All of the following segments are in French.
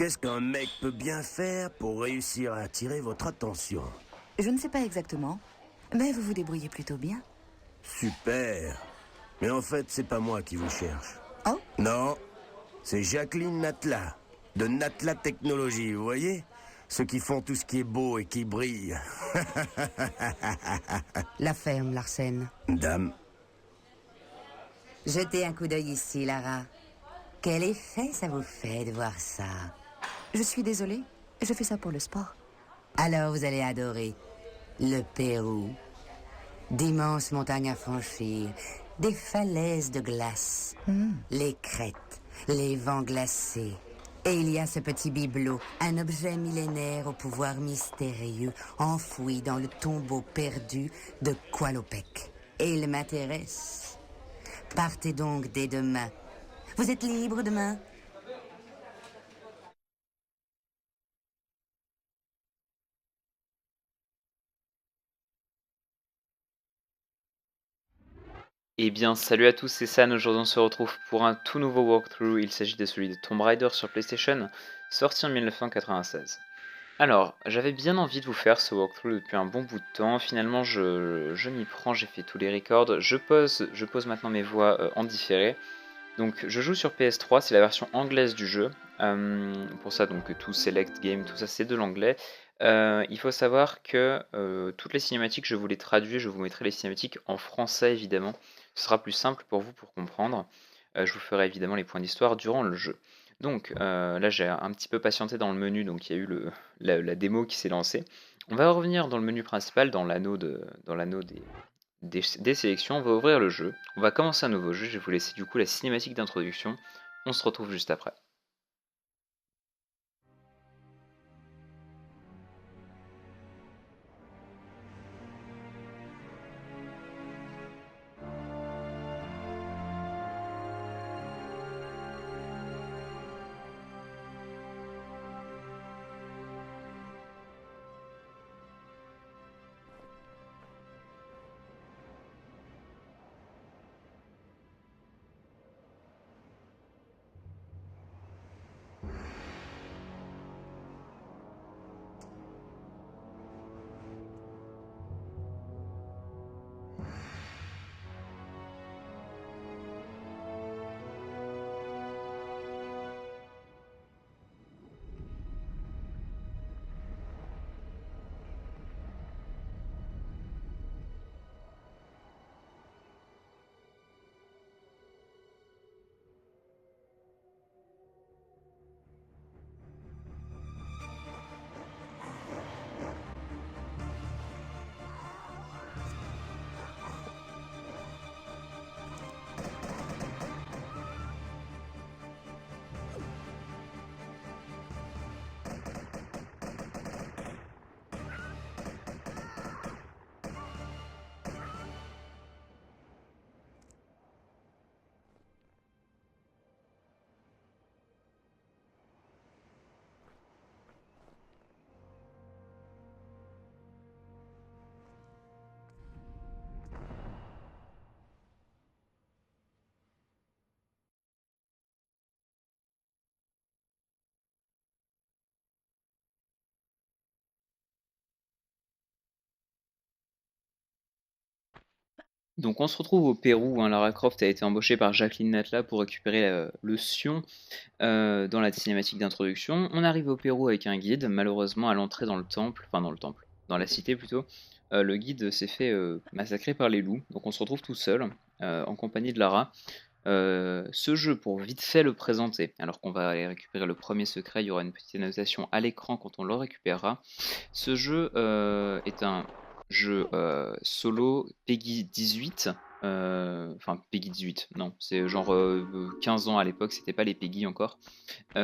Qu'est-ce qu'un mec peut bien faire pour réussir à attirer votre attention? Je ne sais pas exactement, mais vous vous débrouillez plutôt bien. Super. Mais en fait, c'est pas moi qui vous cherche. Oh, Non, c'est Jacqueline Natla, de Natla Technologies, vous voyez? Ceux qui font tout ce qui est beau et qui brille. la ferme, Larsen. Dame, Jetez un coup d'œil ici, Lara. Quel effet ça vous fait de voir ça? Je suis désolée, je fais ça pour le sport. Alors vous allez adorer le Pérou. D'immenses montagnes à franchir, des falaises de glace, les crêtes, les vents glacés. Et il y a ce petit bibelot, un objet millénaire au pouvoir mystérieux, enfoui dans le tombeau perdu de Qualopec. Et il m'intéresse. Partez donc dès demain. Vous êtes libre demain? Eh bien, salut à tous, c'est San. Aujourd'hui, on se retrouve pour un tout nouveau walkthrough. Il s'agit de celui de Tomb Raider sur PlayStation, sorti en 1996. Alors, j'avais bien envie de vous faire ce walkthrough depuis un bon bout de temps. Finalement, je m'y prends, j'ai fait tous les records. Je pose maintenant mes voix en différé. Donc, je joue sur PS3, c'est la version anglaise du jeu. Pour ça, donc, tout select game, tout ça, c'est de l'anglais. Il faut savoir que toutes les cinématiques, je vous les traduis, je vous mettrai les cinématiques en français évidemment. Ce sera plus simple pour vous pour comprendre. Je vous ferai évidemment les points d'histoire durant le jeu. Donc là j'ai un petit peu patienté dans le menu, donc il y a eu la démo qui s'est lancée. On va revenir dans le menu principal, dans l'anneau des sélections. On va ouvrir le jeu, on va commencer un nouveau jeu, je vais vous laisser du coup la cinématique d'introduction. On se retrouve juste après. Donc on se retrouve au Pérou, hein. Lara Croft a été embauchée par Jacqueline Natla pour récupérer le Sion dans la cinématique d'introduction. On arrive au Pérou avec un guide, malheureusement à l'entrée dans le temple, enfin dans le temple, dans la cité plutôt, le guide s'est fait massacrer par les loups, donc on se retrouve tout seul, en compagnie de Lara. Ce jeu, pour vite fait le présenter, alors qu'on va aller récupérer le premier secret, il y aura une petite annotation à l'écran quand on le récupérera. Ce jeu est un jeu solo Peggy 18. Enfin, Peggy 18, non, c'est genre 15 ans à l'époque, c'était pas les Peggy encore.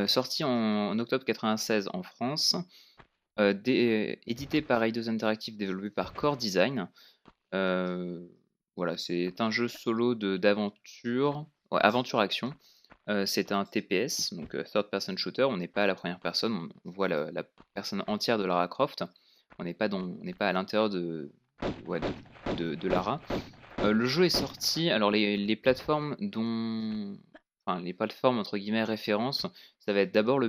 Sorti en octobre 96 en France, édité par Eidos Interactive, développé par Core Design. Euh, voilà, c'est un jeu solo d'aventure, ouais, aventure-action. C'est un TPS, donc Third Person Shooter. On n'est pas à la première personne, on voit la personne entière de Lara Croft. On n'est pas à l'intérieur ouais, de Lara. Le jeu est sorti, alors les plateformes dont... enfin les plateformes entre guillemets références, ça va être d'abord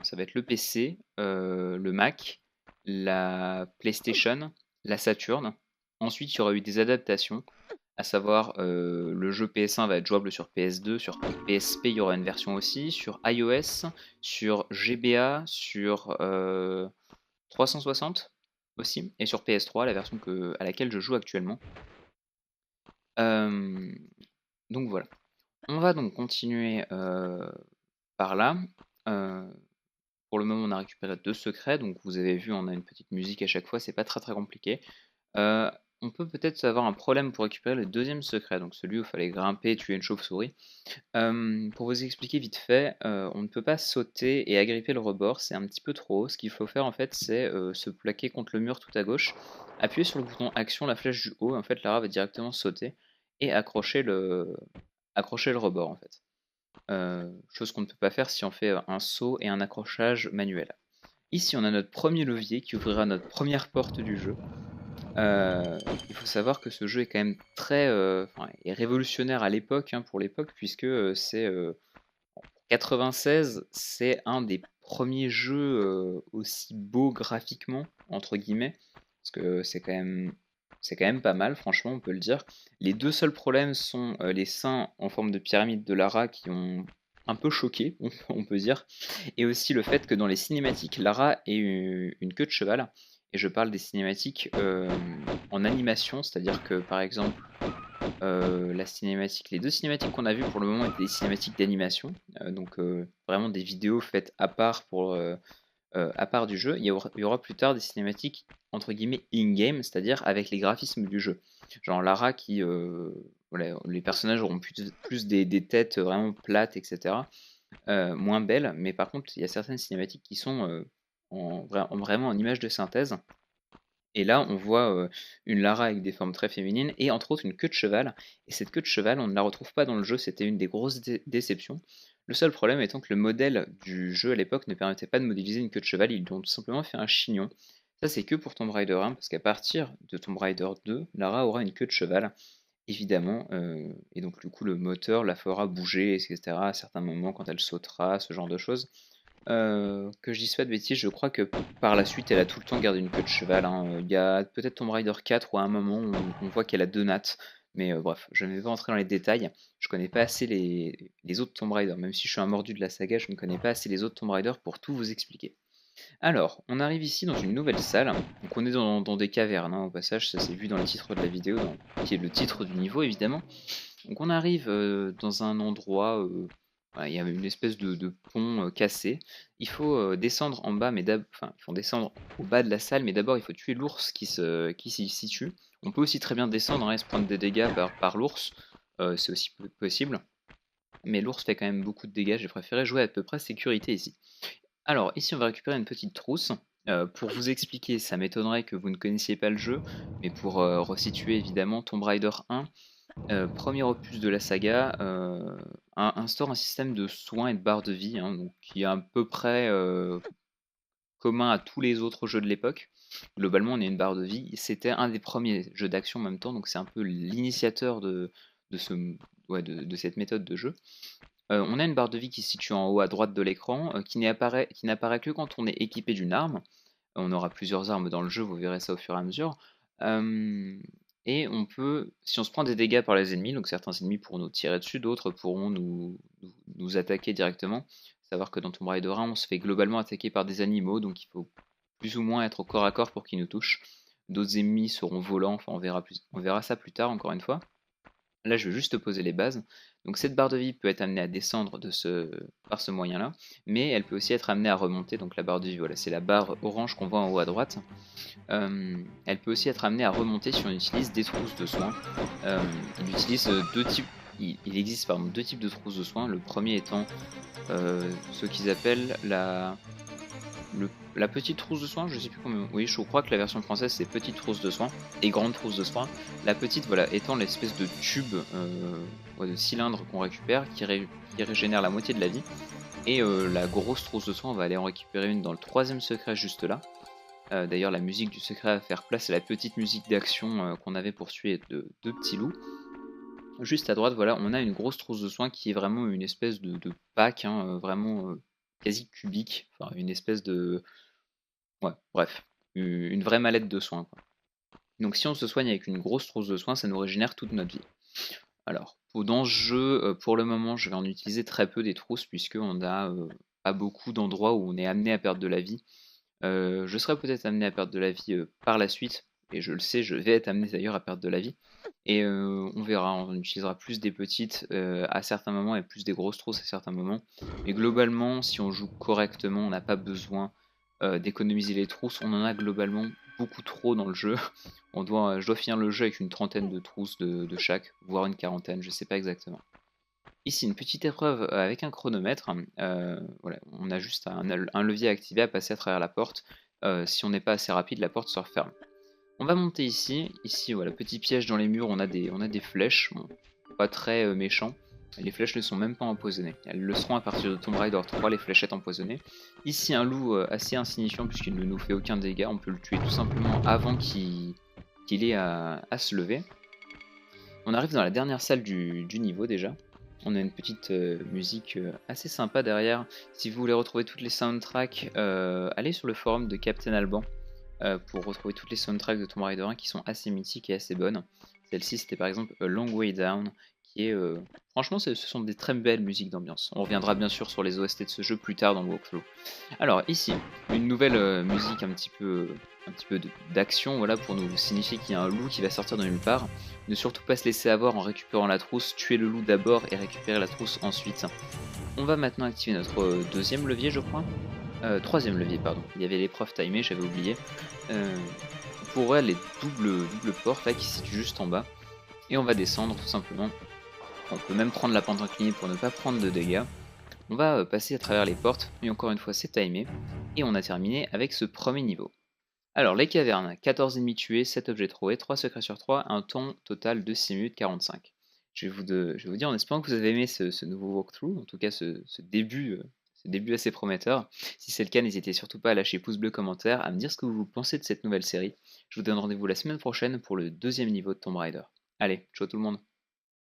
ça va être le PC, le Mac, la PlayStation, la Saturn. Ensuite, il y aura eu des adaptations, à savoir le jeu PS1 va être jouable sur PS2, sur PSP il y aura une version aussi, sur iOS, sur GBA, sur 360 aussi, et sur PS3, la version à laquelle je joue actuellement. Euh, donc voilà. On va donc continuer par là. Euh, pour le moment, on a récupéré 2 secrets, donc vous avez vu, on a une petite musique à chaque fois, c'est pas très très compliqué. Euh, on peut peut-être avoir un problème pour récupérer le deuxième secret, donc celui où il fallait grimper et tuer une chauve-souris. Pour vous expliquer vite fait, on ne peut pas sauter et agripper le rebord, c'est un petit peu trop haut. Ce qu'il faut faire en fait, c'est se plaquer contre le mur tout à gauche, appuyer sur le bouton action, la flèche du haut, et en fait Lara va directement sauter et accrocher le rebord en fait. Chose qu'on ne peut pas faire si on fait un saut et un accrochage manuel. Ici, on a notre premier levier qui ouvrira notre première porte du jeu. Il faut savoir que ce jeu est quand même est révolutionnaire à l'époque, hein, pour l'époque, puisque c'est 96, c'est un des premiers jeux aussi beaux graphiquement, entre guillemets, parce que c'est quand même pas mal, franchement, on peut le dire. Les deux seuls problèmes sont les seins en forme de pyramide de Lara qui ont un peu choqué, on peut dire, et aussi le fait que dans les cinématiques, Lara ait une queue de cheval. Et je parle des cinématiques en animation, c'est-à-dire que par exemple, les deux cinématiques qu'on a vues pour le moment étaient des cinématiques d'animation, donc vraiment des vidéos faites à part du jeu. Il y aura plus tard des cinématiques entre guillemets in-game, c'est-à-dire avec les graphismes du jeu. Genre Lara qui, voilà, les personnages auront plus des têtes vraiment plates, etc. Moins belles, mais par contre il y a certaines cinématiques qui sont vraiment en image de synthèse. Et là, on voit une Lara avec des formes très féminines et entre autres une queue de cheval. Et cette queue de cheval, on ne la retrouve pas dans le jeu, c'était une des grosses déceptions. Le seul problème étant que le modèle du jeu à l'époque ne permettait pas de modéliser une queue de cheval, ils ont tout simplement fait un chignon. Ça, c'est que pour Tomb Raider 1, parce qu'à partir de Tomb Raider 2, Lara aura une queue de cheval, évidemment, et donc du coup, le moteur la fera bouger, etc., à certains moments quand elle sautera, ce genre de choses. Que je dise pas de bêtises, je crois que par la suite, elle a tout le temps gardé une queue de cheval, hein. Il y a peut-être Tomb Raider 4 où à un moment on voit qu'elle a 2 nattes, mais bref, je ne vais pas entrer dans les détails. Je connais pas assez les autres Tomb Raider, même si je suis un mordu de la saga, je ne connais pas assez les autres Tomb Raider pour tout vous expliquer. Alors, on arrive ici dans une nouvelle salle, donc on est dans des cavernes, hein, au passage, ça s'est vu dans le titre de la vidéo, qui est le titre du niveau évidemment. Donc on arrive dans un endroit, voilà, il y a une espèce de pont cassé. Il faut descendre en bas, il faut descendre au bas de la salle, mais d'abord il faut tuer l'ours qui s'y situe. On peut aussi très bien descendre, hein, et se prendre des dégâts par l'ours, c'est aussi possible. Mais l'ours fait quand même beaucoup de dégâts, j'ai préféré jouer à peu près sécurité ici. Alors, ici on va récupérer une petite trousse. Pour vous expliquer, ça m'étonnerait que vous ne connaissiez pas le jeu, mais pour resituer évidemment, Tomb Raider 1, premier opus de la saga, instaure un système de soins et de barres de vie, hein, donc, qui est à peu près commun à tous les autres jeux de l'époque. Globalement, on a une barre de vie. C'était un des premiers jeux d'action en même temps, donc c'est un peu l'initiateur de cette méthode de jeu. On a une barre de vie qui se situe en haut à droite de l'écran, qui n'apparaît que quand on est équipé d'une arme. On aura plusieurs armes dans le jeu, vous verrez ça au fur et à mesure. Et on peut, si on se prend des dégâts par les ennemis, donc certains ennemis pourront nous tirer dessus, d'autres pourront nous attaquer directement. Savoir que dans Tomb Raider 1, on se fait globalement attaquer par des animaux, donc il faut plus ou moins être au corps à corps pour qu'ils nous touchent. D'autres ennemis seront volants, enfin on verra ça plus tard encore une fois. Là, je vais juste poser les bases. Donc cette barre de vie peut être amenée à descendre par ce moyen-là, mais elle peut aussi être amenée à remonter. Donc la barre de vie, voilà, c'est la barre orange qu'on voit en haut à droite. Elle peut aussi être amenée à remonter si on utilise des trousses de soins. Il utilise deux types. Il existe deux types de trousses de soins. Le premier étant ce qu'ils appellent la petite trousse de soins, je sais plus comment. Oui, je crois que la version française c'est petite trousse de soins et grande trousse de soins. La petite, voilà, étant l'espèce de tube, de cylindre qu'on récupère qui régénère la moitié de la vie. Et la grosse trousse de soins, on va aller en récupérer une dans le troisième secret juste là. D'ailleurs, la musique du secret va faire place à la petite musique d'action qu'on avait pour tuer deux petits loups. Juste à droite, voilà, on a une grosse trousse de soins qui est vraiment une espèce de pack, hein, vraiment quasi cubique, enfin une espèce de... Ouais, bref, une vraie mallette de soins, quoi. Donc si on se soigne avec une grosse trousse de soins, ça nous régénère toute notre vie. Alors, dans ce jeu, pour le moment, je vais en utiliser très peu des trousses, puisqu'on a pas beaucoup d'endroits où on est amené à perdre de la vie. Je serai peut-être amené à perdre de la vie par la suite, et je le sais, je vais être amené d'ailleurs à perdre de la vie. Et on verra, on utilisera plus des petites à certains moments et plus des grosses trousses à certains moments. Mais globalement, si on joue correctement, on n'a pas besoin d'économiser les trousses. On en a globalement beaucoup trop dans le jeu. Je dois finir le jeu avec une trentaine de trousses de chaque, voire une quarantaine, je sais pas exactement. Ici, une petite épreuve avec un chronomètre. Voilà, on a juste un levier activé à passer à travers la porte. Si on n'est pas assez rapide, la porte se referme. On va monter ici. Ici, voilà, petit piège dans les murs, on a des flèches. Bon, pas très méchant. Les flèches ne sont même pas empoisonnées. Elles le seront à partir de Tomb Raider 3, les fléchettes empoisonnées. Ici, un loup assez insignifiant puisqu'il ne nous fait aucun dégât. On peut le tuer tout simplement avant qu'il ait à se lever. On arrive dans la dernière salle du niveau déjà. On a une petite musique assez sympa derrière. Si vous voulez retrouver toutes les soundtracks, allez sur le forum de Captain Alban pour retrouver toutes les soundtracks de Tomb Raider 1 qui sont assez mythiques et assez bonnes. Celle-ci, c'était par exemple A Long Way Down, qui est... Franchement, ce sont des très belles musiques d'ambiance. On reviendra bien sûr sur les OST de ce jeu plus tard dans le walkthrough. Alors ici, une nouvelle musique un petit peu d'action, voilà, pour nous signifier qu'il y a un loup qui va sortir de nulle part. Ne surtout pas se laisser avoir en récupérant la trousse, tuer le loup d'abord et récupérer la trousse ensuite. On va maintenant activer notre deuxième levier, je crois. Troisième levier, pardon. Il y avait l'épreuve timée, j'avais oublié. Pour voir les doubles portes là qui se situent juste en bas. Et on va descendre tout simplement. On peut même prendre la pente inclinée pour ne pas prendre de dégâts. On va passer à travers les portes, et encore une fois c'est timé. Et on a terminé avec ce premier niveau. Alors, les cavernes, 14 ennemis tués, 7 objets trouvés, 3 secrets sur 3, un temps total de 6 minutes 45. Je vais vous dire en espérant que vous avez aimé ce nouveau walkthrough, en tout cas ce début assez prometteur. Si c'est le cas, n'hésitez surtout pas à lâcher pouce bleu, commentaire, à me dire ce que vous pensez de cette nouvelle série. Je vous donne rendez-vous la semaine prochaine pour le deuxième niveau de Tomb Raider. Allez, ciao tout le monde!